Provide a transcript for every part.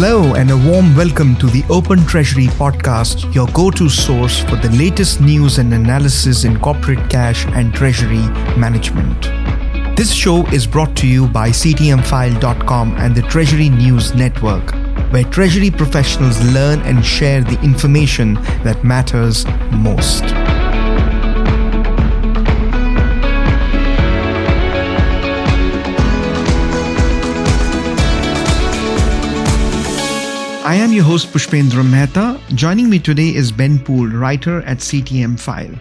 Hello and a warm welcome to the Open Treasury podcast, your go-to source for the latest news and analysis in corporate cash and treasury management. This show is brought to you by CTMfile.com and the Treasury News Network, where treasury professionals learn and share the information that matters most. I am your host Pushpendra Mehta. Joining me today is Ben Poole, writer at CTMfile.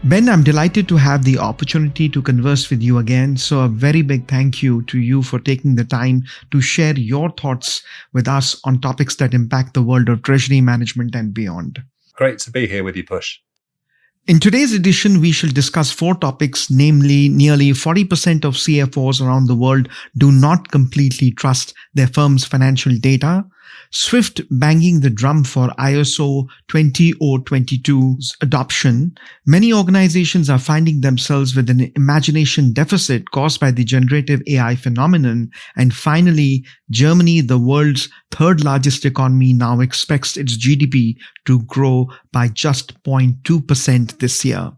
Ben, I'm delighted to have the opportunity to converse with you again. So a very big thank you to you for taking the time to share your thoughts with us on topics that impact the world of treasury management and beyond. Great to be here with you, Push. In today's edition, we shall discuss 4 topics, namely nearly 40% of CFOs around the world do not completely trust their firm's financial data, swift banging the drum for ISO 20022's adoption. Many organizations are finding themselves with an imagination deficit caused by the generative AI phenomenon. And finally, Germany, the world's third largest economy, now expects its GDP to grow by just 0.2% this year.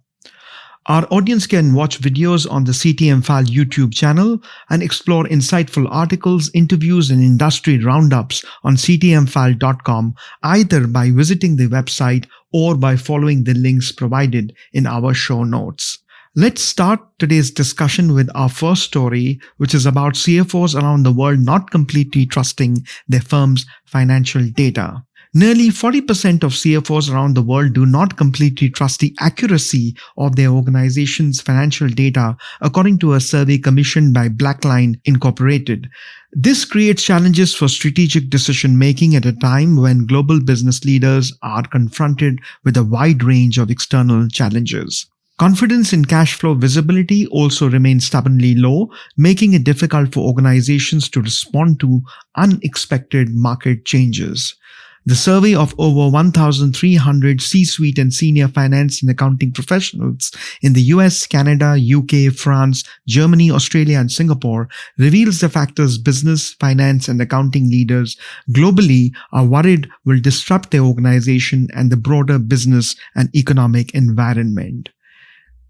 Our audience can watch videos on the CTMfile YouTube channel and explore insightful articles, interviews, and industry roundups on CTMfile.com, either by visiting the website or by following the links provided in our show notes. Let's start today's discussion with our first story, which is about CFOs around the world not completely trusting their firm's financial data. Nearly 40% of CFOs around the world do not completely trust the accuracy of their organization's financial data, according to a survey commissioned by Blackline Incorporated. This creates challenges for strategic decision-making at a time when global business leaders are confronted with a wide range of external challenges. Confidence in cash flow visibility also remains stubbornly low, making it difficult for organizations to respond to unexpected market changes. The survey of over 1,300 C-suite and senior finance and accounting professionals in the US, Canada, UK, France, Germany, Australia, and Singapore reveals the factors business, finance, and accounting leaders globally are worried will disrupt their organization and the broader business and economic environment.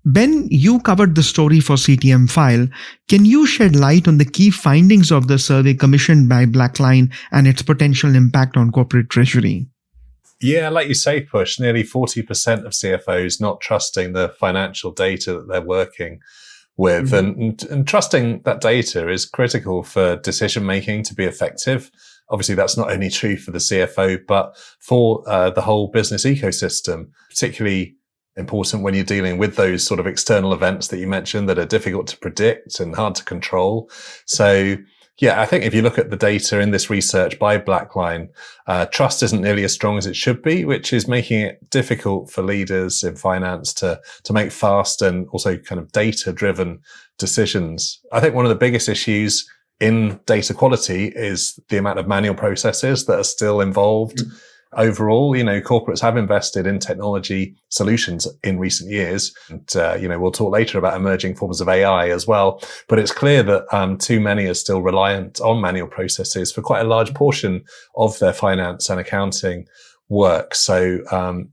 Ben, you covered the story for CTMfile. Can you shed light on the key findings of the survey commissioned by Blackline and its potential impact on corporate treasury? Yeah, like you say, Push, nearly 40% of CFOs not trusting the financial data that they're working with. Mm-hmm. And trusting that data is critical for decision-making to be effective. Obviously, that's not only true for the CFO, but for the whole business ecosystem, particularly important when you're dealing with those sort of external events that you mentioned that are difficult to predict and hard to control. So, yeah, I think if you look at the data in this research by Blackline, trust isn't nearly as strong as it should be, which is making it difficult for leaders in finance to make fast and also kind of data-driven decisions. I think one of the biggest issues in data quality is the amount of manual processes that are still involved. Mm-hmm. Overall, corporates have invested in technology solutions in recent years. And, we'll talk later about emerging forms of AI as well. But it's clear that too many are still reliant on manual processes for quite a large portion of their finance and accounting work. So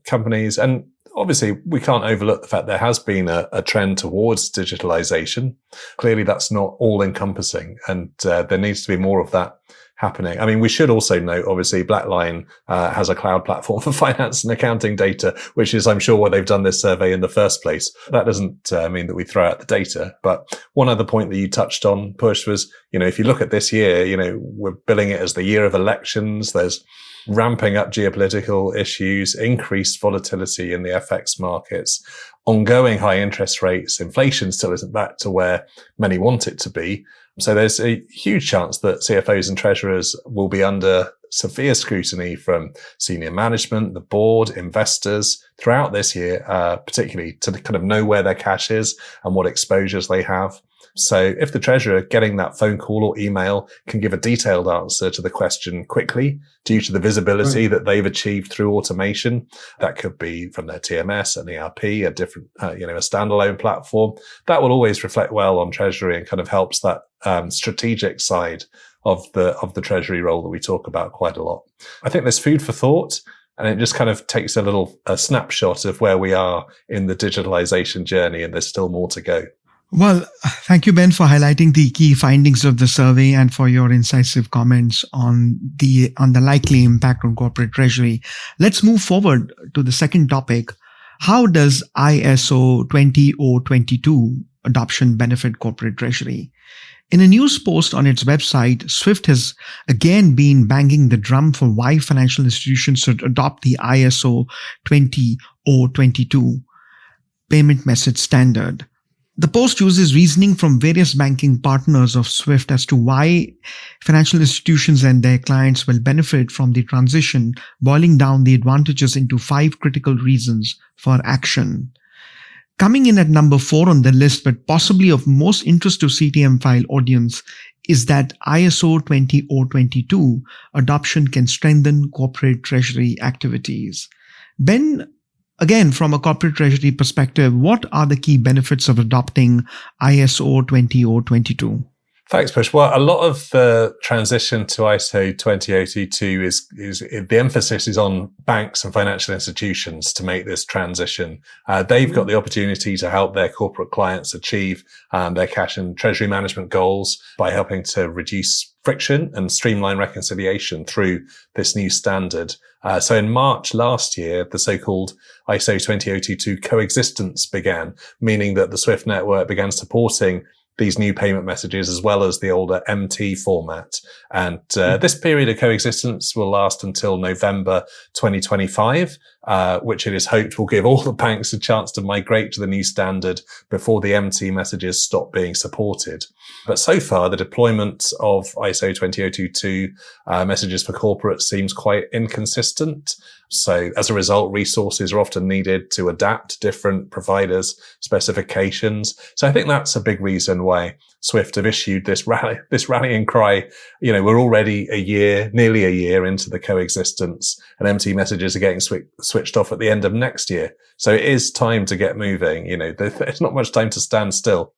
companies, and obviously we can't overlook the fact there has been a trend towards digitalization. Clearly that's not all encompassing, and there needs to be more of that happening. I mean, we should also note, obviously, Blackline has a cloud platform for finance and accounting data, which is, I'm sure, why they've done this survey in the first place. That doesn't mean that we throw out the data. But one other point that you touched on, Push, was, if you look at this year, we're billing it as the year of elections. There's ramping up geopolitical issues, increased volatility in the FX markets, ongoing high interest rates. Inflation still isn't back to where many want it to be. So there's a huge chance that CFOs and treasurers will be under severe scrutiny from senior management, the board, investors throughout this year, particularly to kind of know where their cash is and what exposures they have. So if the treasurer getting that phone call or email can give a detailed answer to the question quickly due to the visibility that they've achieved through automation, that could be from their TMS, an ERP, a different, a standalone platform, that will always reflect well on treasury and kind of helps that strategic side of the Treasury role that we talk about quite a lot. I think there's food for thought, and it just kind of takes a snapshot of where we are in the digitalization journey, and there's still more to go. Well, thank you, Ben, for highlighting the key findings of the survey and for your incisive comments on the likely impact on corporate treasury. Let's move forward to the second topic. How does ISO 20022 adoption benefit corporate treasury? In a news post on its website, SWIFT has again been banging the drum for why financial institutions should adopt the ISO 20022 payment message standard. The post uses reasoning from various banking partners of SWIFT as to why financial institutions and their clients will benefit from the transition, boiling down the advantages into 5 critical reasons for action. Coming in at number 4 on the list, but possibly of most interest to CTMfile audience, is that ISO 20022 adoption can strengthen corporate treasury activities. Ben, again, from a corporate treasury perspective, what are the key benefits of adopting ISO 20022? Thanks, Push. Well, a lot of the transition to ISO 20022 is the emphasis is on banks and financial institutions to make this transition. They've got the opportunity to help their corporate clients achieve their cash and treasury management goals by helping to reduce friction and streamline reconciliation through this new standard. So in March last year, the so-called ISO 20022 coexistence began, meaning that the SWIFT network began supporting these new payment messages as well as the older MT format. And this period of coexistence will last until November 2025, which it is hoped will give all the banks a chance to migrate to the new standard before the MT messages stop being supported. But so far, the deployment of ISO 20022 messages for corporates seems quite inconsistent. So as a result, resources are often needed to adapt different providers' specifications. So I think that's a big reason why SWIFT have issued this rallying cry. You know, we're already nearly a year into the coexistence, and MT messages are getting switched off at the end of next year. So it is time to get moving. You know, there's not much time to stand still.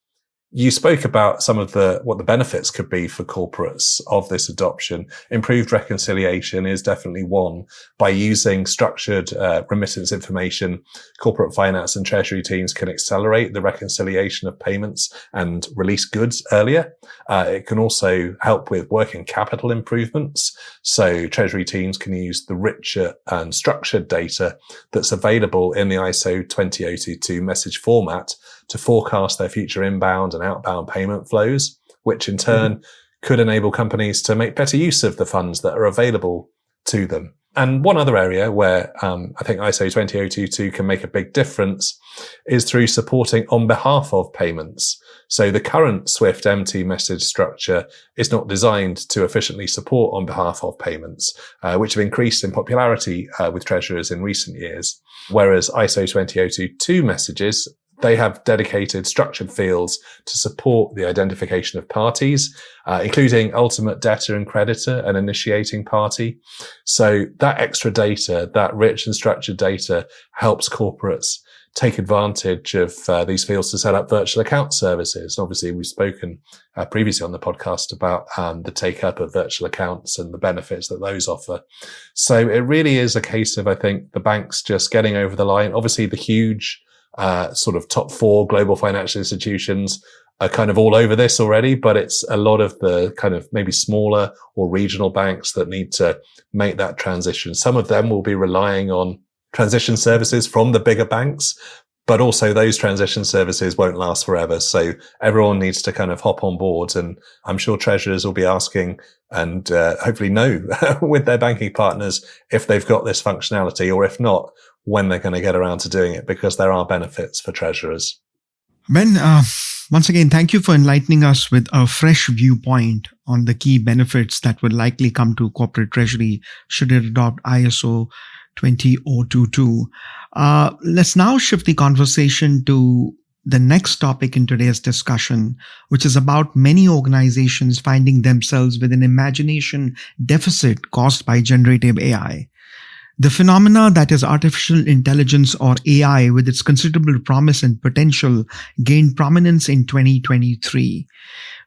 You spoke about some of what the benefits could be for corporates of this adoption. Improved reconciliation is definitely one. By using structured remittance information, corporate finance and treasury teams can accelerate the reconciliation of payments and release goods earlier. It can also help with working capital improvements. So treasury teams can use the richer and structured data that's available in the ISO 20022 message format to forecast their future inbound and outbound payment flows, which in turn could enable companies to make better use of the funds that are available to them. And one other area where I think ISO 20022 can make a big difference is through supporting on behalf of payments. So the current SWIFT MT message structure is not designed to efficiently support on behalf of payments, which have increased in popularity with treasurers in recent years. Whereas ISO 20022 messages, they have dedicated structured fields to support the identification of parties, including ultimate debtor and creditor and initiating party. So that extra data, that rich and structured data, helps corporates take advantage of these fields to set up virtual account services. Obviously, we've spoken previously on the podcast about the take-up of virtual accounts and the benefits that those offer. So it really is a case of, I think, the banks just getting over the line. Obviously, the huge sort of top 4 global financial institutions are kind of all over this already, but it's a lot of the kind of maybe smaller or regional banks that need to make that transition. Some of them will be relying on transition services from the bigger banks, but also those transition services won't last forever. So everyone needs to kind of hop on board, and I'm sure treasurers will be asking and hopefully know with their banking partners if they've got this functionality, or if not, when they're going to get around to doing it, because there are benefits for treasurers. Ben, once again, thank you for enlightening us with a fresh viewpoint on the key benefits that would likely come to corporate treasury should it adopt ISO 20022. Let's now shift the conversation to the next topic in today's discussion, which is about many organizations finding themselves with an imagination deficit caused by generative AI. The phenomena that is artificial intelligence or AI, with its considerable promise and potential, gained prominence in 2023.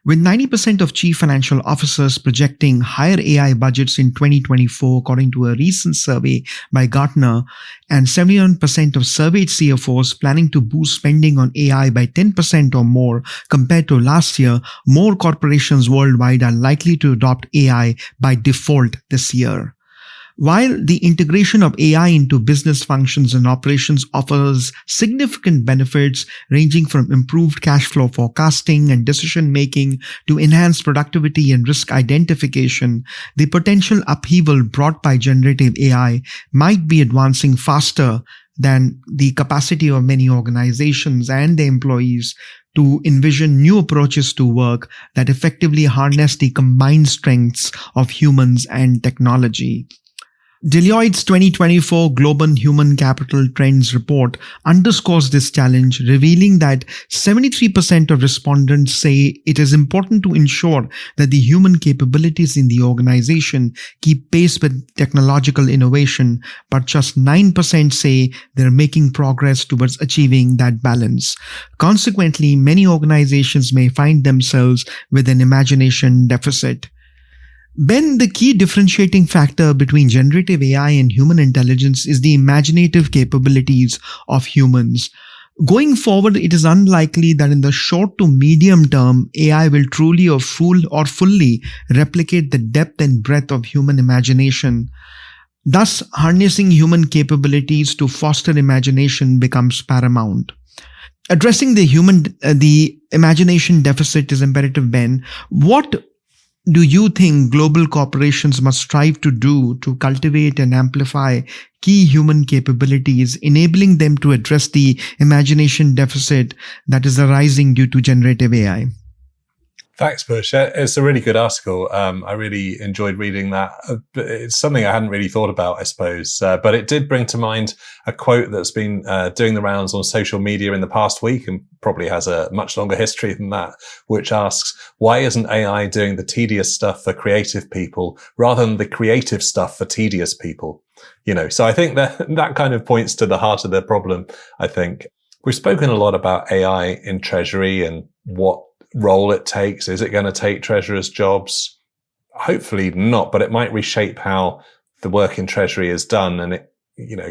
With 90% of chief financial officers projecting higher AI budgets in 2024, according to a recent survey by Gartner, and 71% of surveyed CFOs planning to boost spending on AI by 10% or more compared to last year, more corporations worldwide are likely to adopt AI by default this year. While the integration of AI into business functions and operations offers significant benefits ranging from improved cash flow forecasting and decision making to enhanced productivity and risk identification, the potential upheaval brought by generative AI might be advancing faster than the capacity of many organizations and their employees to envision new approaches to work that effectively harness the combined strengths of humans and technology. Deloitte's 2024 Global Human Capital Trends report underscores this challenge, revealing that 73% of respondents say it is important to ensure that the human capabilities in the organization keep pace with technological innovation, but just 9% say they're making progress towards achieving that balance. Consequently, many organizations may find themselves with an imagination deficit. Ben, the key differentiating factor between generative AI and human intelligence is the imaginative capabilities of humans. Going forward, it is unlikely that in the short to medium term, AI will truly or fully replicate the depth and breadth of human imagination. Thus, harnessing human capabilities to foster imagination becomes paramount. Addressing the imagination deficit is imperative, Ben. What do you think global corporations must strive to do to cultivate and amplify key human capabilities, enabling them to address the imagination deficit that is arising due to generative AI? Thanks, Push. It's a really good article. I really enjoyed reading that. It's something I hadn't really thought about, I suppose. But it did bring to mind a quote that's been doing the rounds on social media in the past week and probably has a much longer history than that, which asks, why isn't AI doing the tedious stuff for creative people rather than the creative stuff for tedious people? So I think that kind of points to the heart of the problem, I think. We've spoken a lot about AI in Treasury and what role it takes. Is it going to take treasurers' jobs? Hopefully not, but it might reshape how the work in Treasury is done. And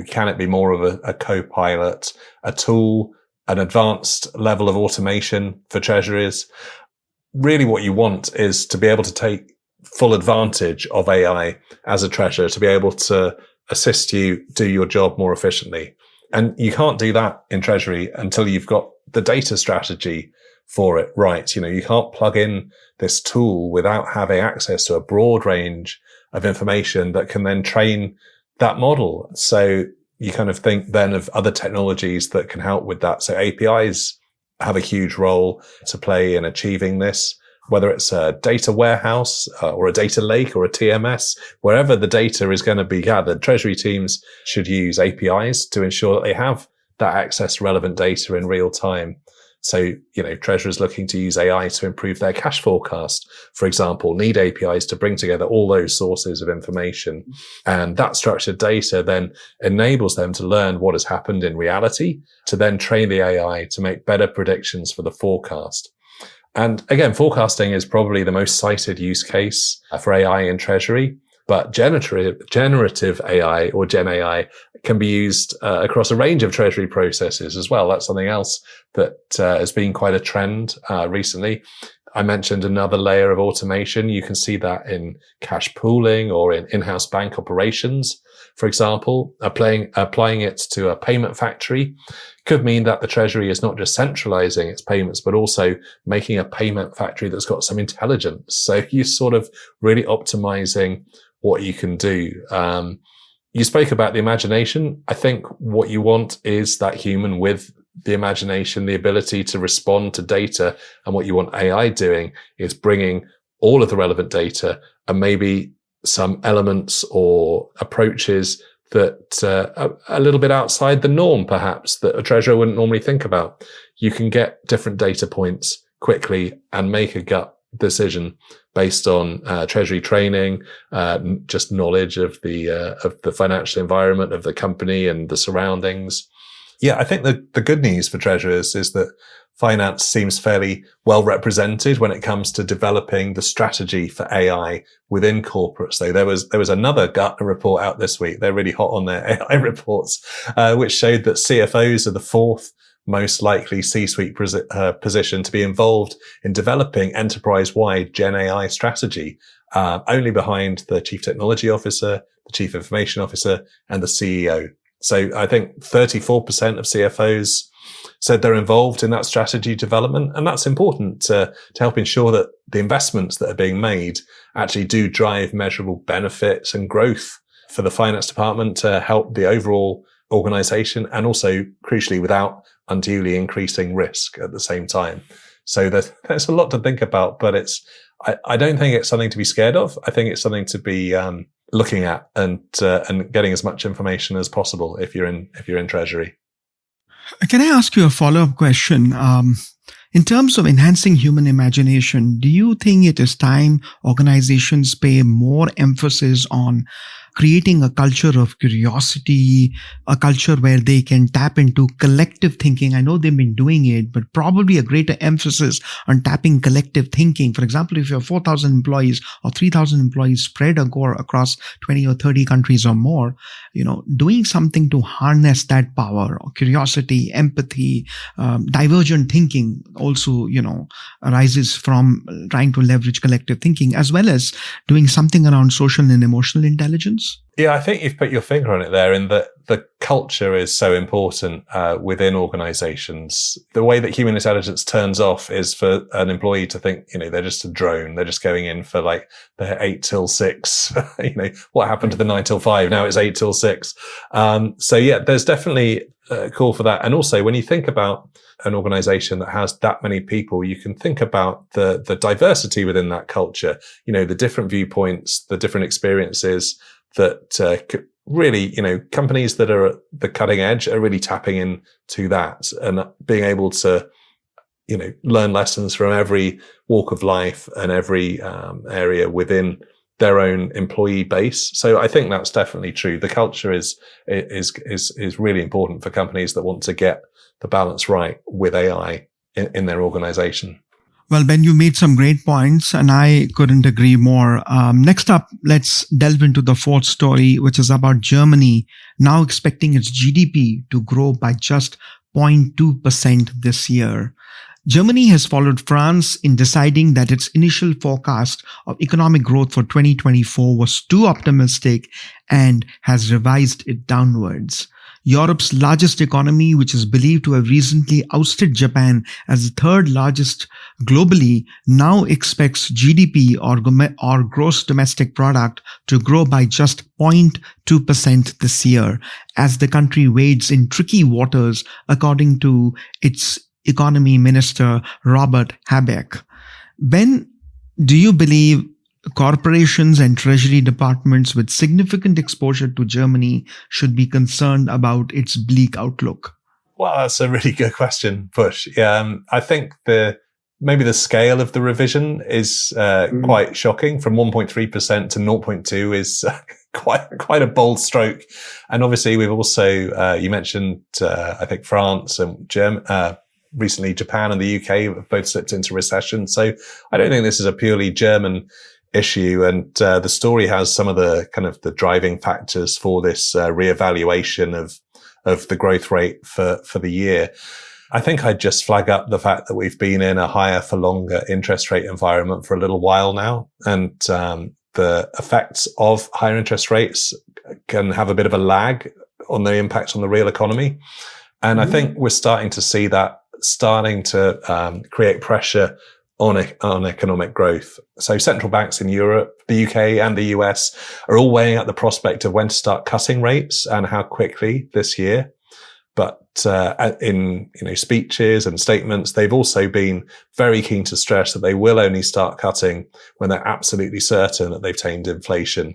can it be more of a co-pilot, a tool, an advanced level of automation for treasuries? Really what you want is to be able to take full advantage of AI as a treasurer, to be able to assist you do your job more efficiently. And you can't do that in Treasury until you've got the data strategy for it right. You can't plug in this tool without having access to a broad range of information that can then train that model. So you kind of think then of other technologies that can help with that. So APIs have a huge role to play in achieving this, whether it's a data warehouse or a data lake or a TMS, wherever the data is going to be gathered. Treasury teams should use APIs to ensure that they have that access to relevant data in real time. So, treasurers looking to use AI to improve their cash forecast, for example, need APIs to bring together all those sources of information. And that structured data then enables them to learn what has happened in reality, to then train the AI to make better predictions for the forecast. And again, forecasting is probably the most cited use case for AI in Treasury. But generative AI or Gen AI can be used across a range of Treasury processes as well. That's something else that has been quite a trend recently. I mentioned another layer of automation. You can see that in cash pooling or in in-house bank operations, for example. Applying it to a payment factory could mean that the Treasury is not just centralizing its payments, but also making a payment factory that's got some intelligence. So you're sort of really optimizing what you can do. You spoke about the imagination. I think what you want is that human with the imagination, the ability to respond to data. And what you want AI doing is bringing all of the relevant data and maybe some elements or approaches that are a little bit outside the norm, perhaps, that a treasurer wouldn't normally think about. You can get different data points quickly and make a gut decision based on treasury training, just knowledge of the financial environment of the company and the surroundings. Yeah, I think the good news for treasurers is that finance seems fairly well represented when it comes to developing the strategy for AI within corporates. Though there was another Gartner report out this week. They're really hot on their AI reports, which showed that CFOs are the fourth most likely C-suite position to be involved in developing enterprise-wide Gen AI strategy, only behind the Chief Technology Officer, the Chief Information Officer, and the CEO. So I think 34% of CFOs said they're involved in that strategy development. And that's important to help ensure that the investments that are being made actually do drive measurable benefits and growth for the finance department to help the overall organization, and also crucially without unduly increasing risk at the same time. So there's a lot to think about, but I don't think it's something to be scared of. I think it's something to be looking at and getting as much information as possible if you're in treasury. Can I ask you a follow-up question? In terms of enhancing human imagination, do you think it is time organizations pay more emphasis on creating a culture of curiosity, a culture where they can tap into collective thinking? I know they've been doing it, but probably a greater emphasis on tapping collective thinking. For example, if you have 4,000 employees or 3,000 employees spread across 20 or 30 countries or more, doing something to harness that power, or curiosity, empathy, divergent thinking also, arises from trying to leverage collective thinking, as well as doing something around social and emotional intelligence. Yeah, I think you've put your finger on it there, in that the culture is so important within organizations. The way that human intelligence turns off is for an employee to think, they're just a drone. They're just going in for like their 8 till 6. What happened to the 9 till 5? Now it's 8 till 6. So yeah, there's definitely a call for that. And also when you think about an organization that has that many people, you can think about the diversity within that culture, the different viewpoints, the different experiences that really, companies that are at the cutting edge are really tapping into that and being able to, learn lessons from every walk of life and every area within their own employee base. So I think that's definitely true. The culture is really important for companies that want to get the balance right with AI in their organization. Well, Ben, you made some great points, and I couldn't agree more. Next up, let's delve into the fourth story, which is about Germany now expecting its GDP to grow by just 0.2% this year. Germany has followed France in deciding that its initial forecast of economic growth for 2024 was too optimistic and has revised it downwards. Europe's largest economy, which is believed to have recently ousted Japan as the third largest globally, now expects GDP or gross domestic product to grow by just 0.2% this year, as the country wades in tricky waters, according to its economy minister, Robert Habeck. Ben, do you believe corporations and treasury departments with significant exposure to Germany should be concerned about its bleak outlook? Well, that's a really good question, Push. Yeah, I think maybe the scale of the revision is quite shocking. From 1.3% to 0.2 is quite a bold stroke. And obviously, we've also you mentioned I think France and recently Japan and the UK have both slipped into recession. So I don't think this is a purely German issue, and the story has some of the kind of the driving factors for this reevaluation of the growth rate for the year. I think I'd just flag up the fact that we've been in a higher for longer interest rate environment for a little while now, and the effects of higher interest rates can have a bit of a lag on the impact on the real economy. And I think we're starting to see that starting to create pressure on economic growth. So central banks in Europe, the UK and the US are all weighing up the prospect of when to start cutting rates and how quickly this year. But in speeches and statements, they've also been very keen to stress that they will only start cutting when they're absolutely certain that they've tamed inflation.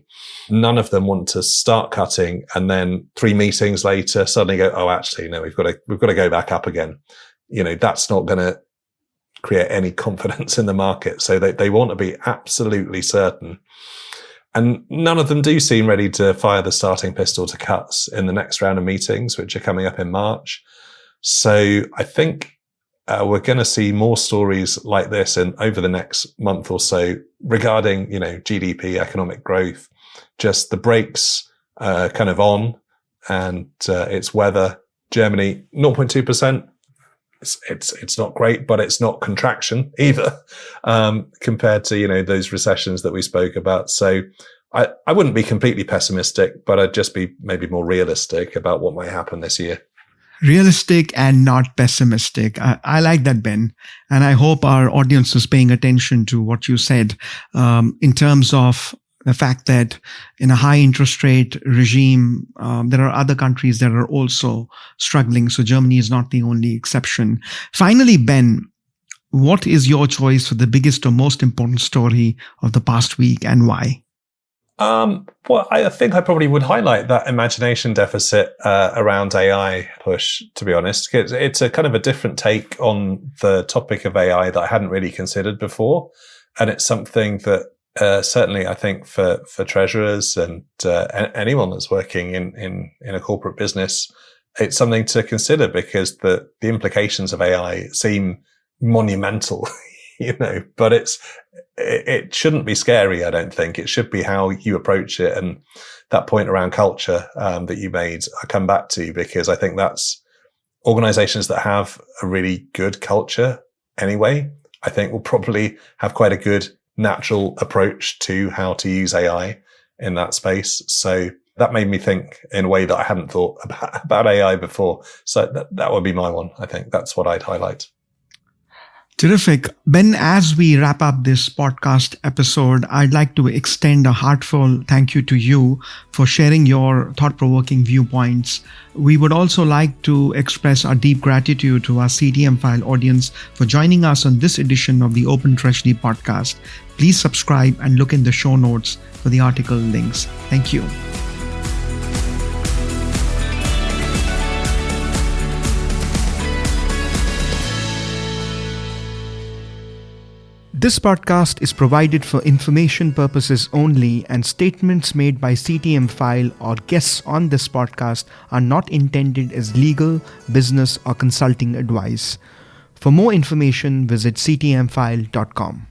None of them want to start cutting and then 3 meetings later suddenly go, oh, actually, no, we've got to go back up again. That's not going to create any confidence in the market. So they want to be absolutely certain. And none of them do seem ready to fire the starting pistol to cuts in the next round of meetings, which are coming up in March. So I think we're going to see more stories like this over the next month or so regarding, GDP, economic growth, just the brakes kind of on, and it's whether Germany 0.2%. It's not great, but it's not contraction either, compared to, those recessions that we spoke about. So I wouldn't be completely pessimistic, but I'd just be maybe more realistic about what might happen this year. Realistic and not pessimistic. I like that, Ben. And I hope our audience is paying attention to what you said, in terms of the fact that in a high interest rate regime, there are other countries that are also struggling. So Germany is not the only exception. Finally, Ben, what is your choice for the biggest or most important story of the past week, and why? Well, I think I probably would highlight that imagination deficit around AI push, to be honest. It's a kind of a different take on the topic of AI that I hadn't really considered before. And it's something that certainly I think for treasurers and anyone that's working in a corporate business, it's something to consider, because the implications of AI seem monumental, but it shouldn't be scary, I don't think. It should be how you approach it. And that point around culture that you made, I come back to, because I think that's organizations that have a really good culture anyway, I think will probably have quite a good natural approach to how to use AI in that space. So that made me think in a way that I hadn't thought about AI before. So that would be my one. I think that's what I'd highlight. Terrific. Ben, as we wrap up this podcast episode, I'd like to extend a heartfelt thank you to you for sharing your thought-provoking viewpoints. We would also like to express our deep gratitude to our CTMfile audience for joining us on this edition of the Open Treasury podcast. Please subscribe and look in the show notes for the article links. Thank you. This podcast is provided for information purposes only, and statements made by CTMfile or guests on this podcast are not intended as legal, business, or consulting advice. For more information, visit ctmfile.com.